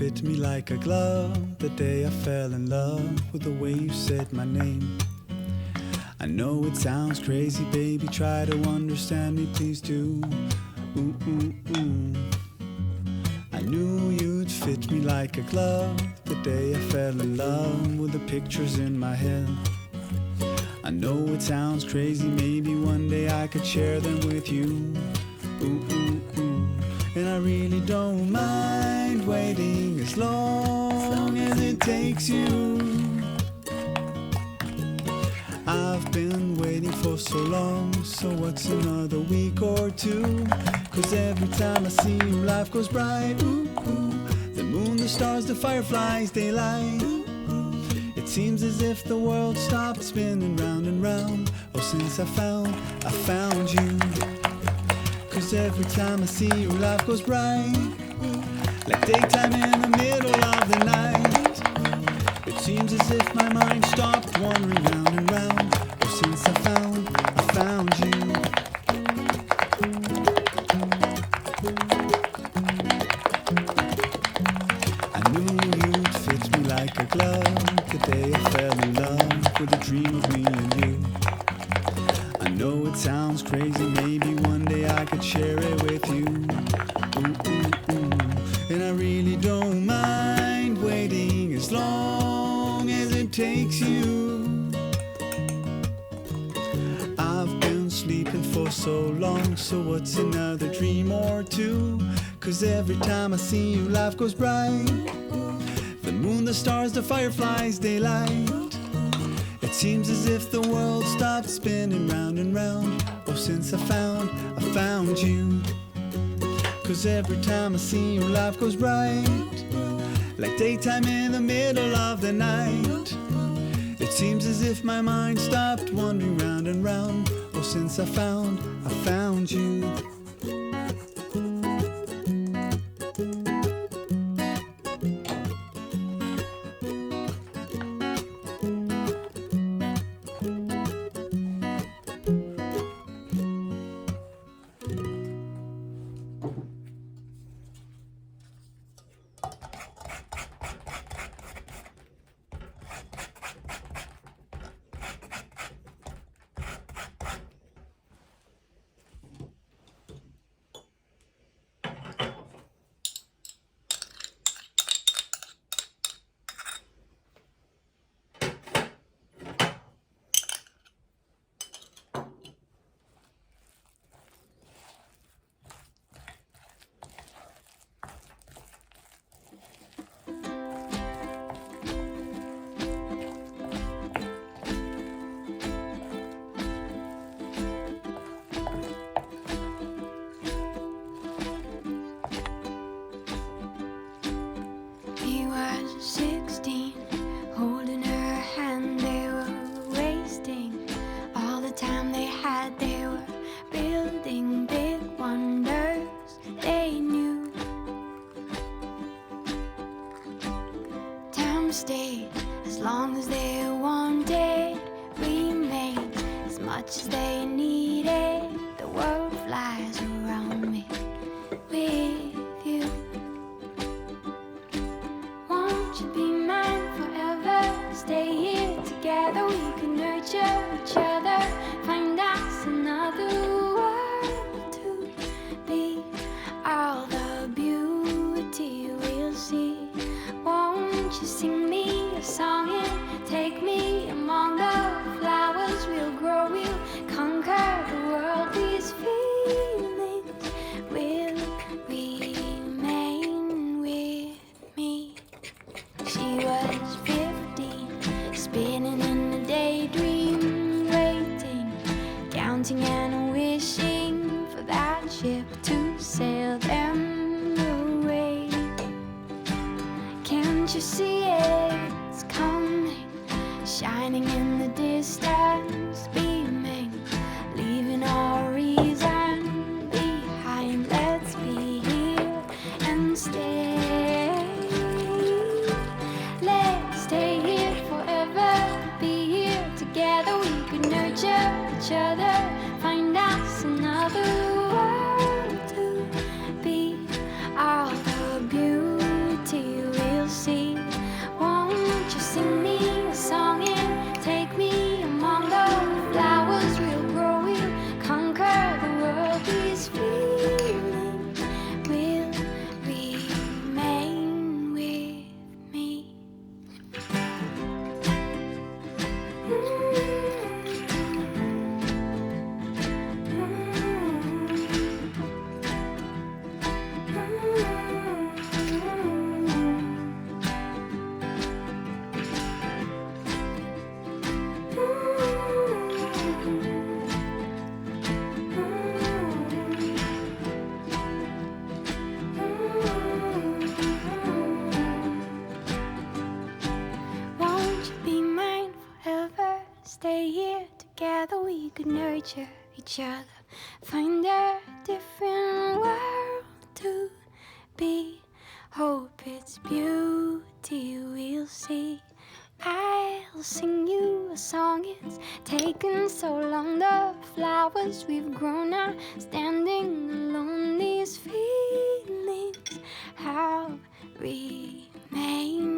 fit me like a glove. The day I fell in love with the way you said my name. I know it sounds crazy, baby, try to understand me, please do. Ooh, ooh, ooh. I knew you'd fit me like a glove. The day I fell in love with the pictures in my head. I know it sounds crazy, maybe one day I could share them with you. Ooh, ooh, ooh. And I really don't mind waiting as long as it takes you. I've been waiting for so long, so what's another week or two? 'Cause every time I see you, life goes bright. Ooh, ooh. The moon, the stars, the fireflies, they light. It seems as if the world stopped spinning round and round. Oh, since I found you. 'Cause every time I see you, life goes bright. Like daytime in the middle of the night. It seems as if my mind stopped wandering round and round. Oh, since I found you. I knew you'd fit me like a glove. The day I fell in love with a dream of me and you. I know it sounds crazy, maybe one day I could share it with you. Ooh, ooh, ooh. And I really don't mind waiting as long as it takes you. I've been sleeping for so long, so what's another dream or two? 'Cause every time I see you, life goes bright. The moon, the stars, the fireflies, they light. It seems as if the world stopped spinning round and round. Oh, since I found you. 'Cause every time I see you, life goes bright. Like daytime in the middle of the night. It seems as if my mind stopped wandering round and round. Oh, since I found you. Stayed as long as they wanted, remained as much as they needed. The world flies around me with you. Won't you be mine forever? Stay here together, we can nurture each other. Find us another world to be. All the beauty we'll see. Won't you sing me a song and take me among the flowers? We'll grow, we'll conquer the world. These feelings will remain with me. She was 15, spinning in a daydream, waiting, counting and wishing for that ship to sail them away. Can't you see it's coming, shining in the distance, beaming, leaving all reason behind. Let's be here and stay. Let's stay here forever, be here together. We could nurture each other, find us another world to be. All the beauty we'll see. Won't you sing me a song and take me among the flowers? We'll grow, we'll conquer the world. These feelings will remain with me. Won't you be mine forever? Stay here together, we could nurture each other. Find a different world to be. Hope it's beauty we'll see. I'll sing you a song. It's taken so long. The flowers we've grown are standing alone. These feelings have remained